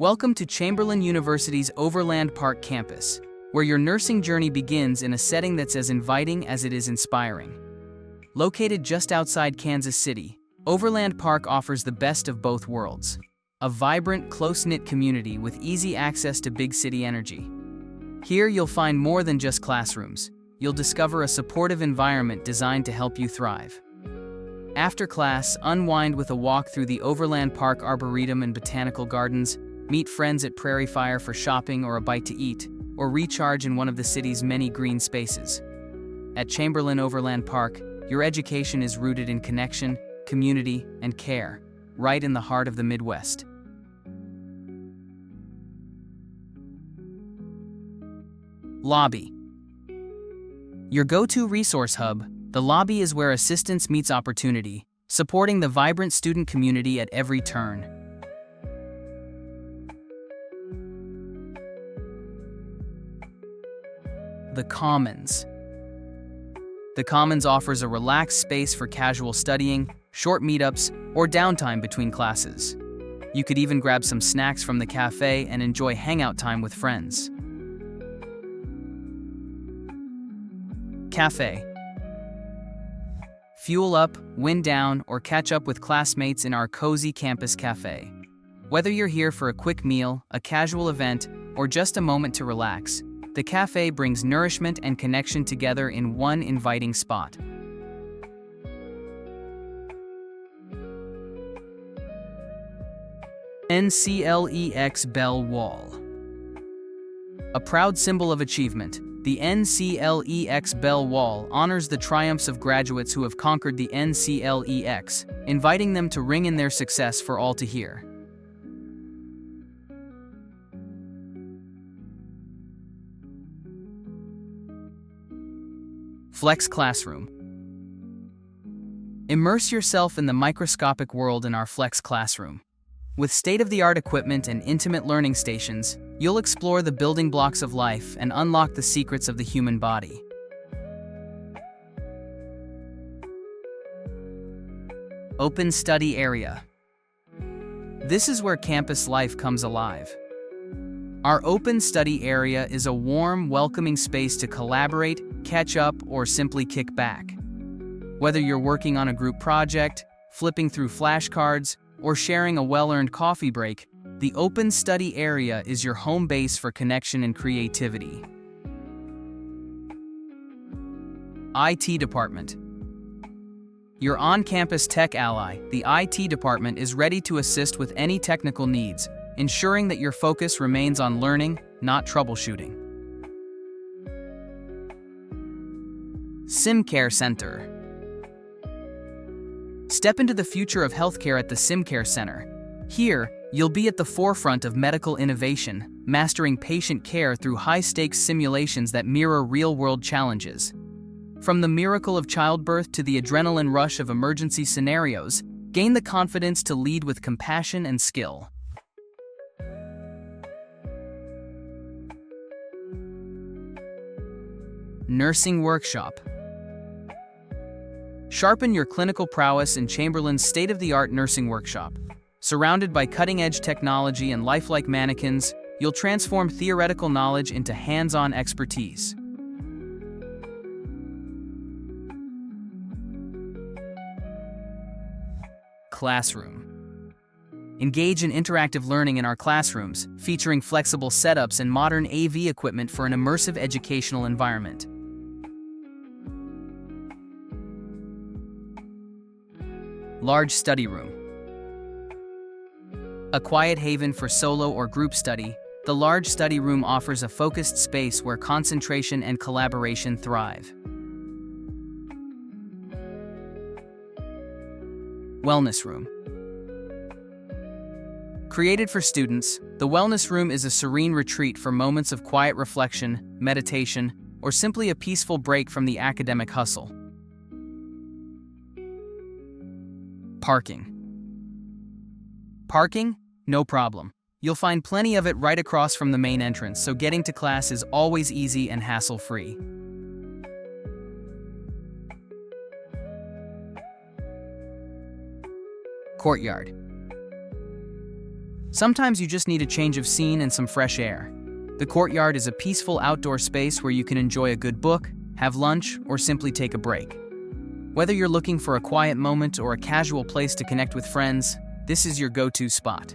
Welcome to Chamberlain University's Overland Park campus, where your nursing journey begins in a setting that's as inviting as it is inspiring. Located just outside Kansas City, Overland Park offers the best of both worlds. A vibrant, close-knit community with easy access to big city energy. Here you'll find more than just classrooms. You'll discover a supportive environment designed to help you thrive. After class, unwind with a walk through the Overland Park Arboretum and Botanical Gardens, meet friends at Prairie Fire for shopping or a bite to eat, or recharge in one of the city's many green spaces. At Chamberlain Overland Park, your education is rooted in connection, community, and care, right in the heart of the Midwest. Lobby. Your go-to resource hub, the lobby is where assistance meets opportunity, supporting the vibrant student community at every turn. The Commons. The Commons offers a relaxed space for casual studying, short meetups, or downtime between classes. You could even grab some snacks from the cafe and enjoy hangout time with friends. Cafe. Fuel up, wind down, or catch up with classmates in our cozy campus cafe. Whether you're here for a quick meal, a casual event, or just a moment to relax, the cafe brings nourishment and connection together in one inviting spot. NCLEX Bell Wall. A proud symbol of achievement, the NCLEX Bell Wall honors the triumphs of graduates who have conquered the NCLEX, inviting them to ring in their success for all to hear. Flex Classroom. Immerse yourself in the microscopic world in our Flex Classroom. With state-of-the-art equipment and intimate learning stations, you'll explore the building blocks of life and unlock the secrets of the human body. Open Study Area. This is where campus life comes alive. Our Open Study Area is a warm, welcoming space to collaborate, catch up, or simply kick back. Whether you're working on a group project, flipping through flashcards, or sharing a well-earned coffee break, the Open Study Area is your home base for connection and creativity. IT Department. Your on-campus tech ally, the IT department is ready to assist with any technical needs, ensuring that your focus remains on learning, not troubleshooting. SIMCARE Center. Step into the future of healthcare at the SIMCARE Center. Here, you'll be at the forefront of medical innovation, mastering patient care through high-stakes simulations that mirror real-world challenges. From the miracle of childbirth to the adrenaline rush of emergency scenarios, gain the confidence to lead with compassion and skill. Nursing Workshop. Sharpen your clinical prowess in Chamberlain's state-of-the-art nursing workshop. Surrounded by cutting-edge technology and lifelike mannequins, you'll transform theoretical knowledge into hands-on expertise. Classroom. Engage in interactive learning in our classrooms, featuring flexible setups and modern AV equipment for an immersive educational environment. Large Study Room. A quiet haven for solo or group study, the Large Study Room offers a focused space where concentration and collaboration thrive. Wellness Room. Created for students, the Wellness Room is a serene retreat for moments of quiet reflection, meditation, or simply a peaceful break from the academic hustle. Parking. Parking? No problem. You'll find plenty of it right across from the main entrance, so getting to class is always easy and hassle-free. Courtyard. Sometimes you just need a change of scene and some fresh air. The Courtyard is a peaceful outdoor space where you can enjoy a good book, have lunch, or simply take a break. Whether you're looking for a quiet moment or a casual place to connect with friends, this is your go-to spot.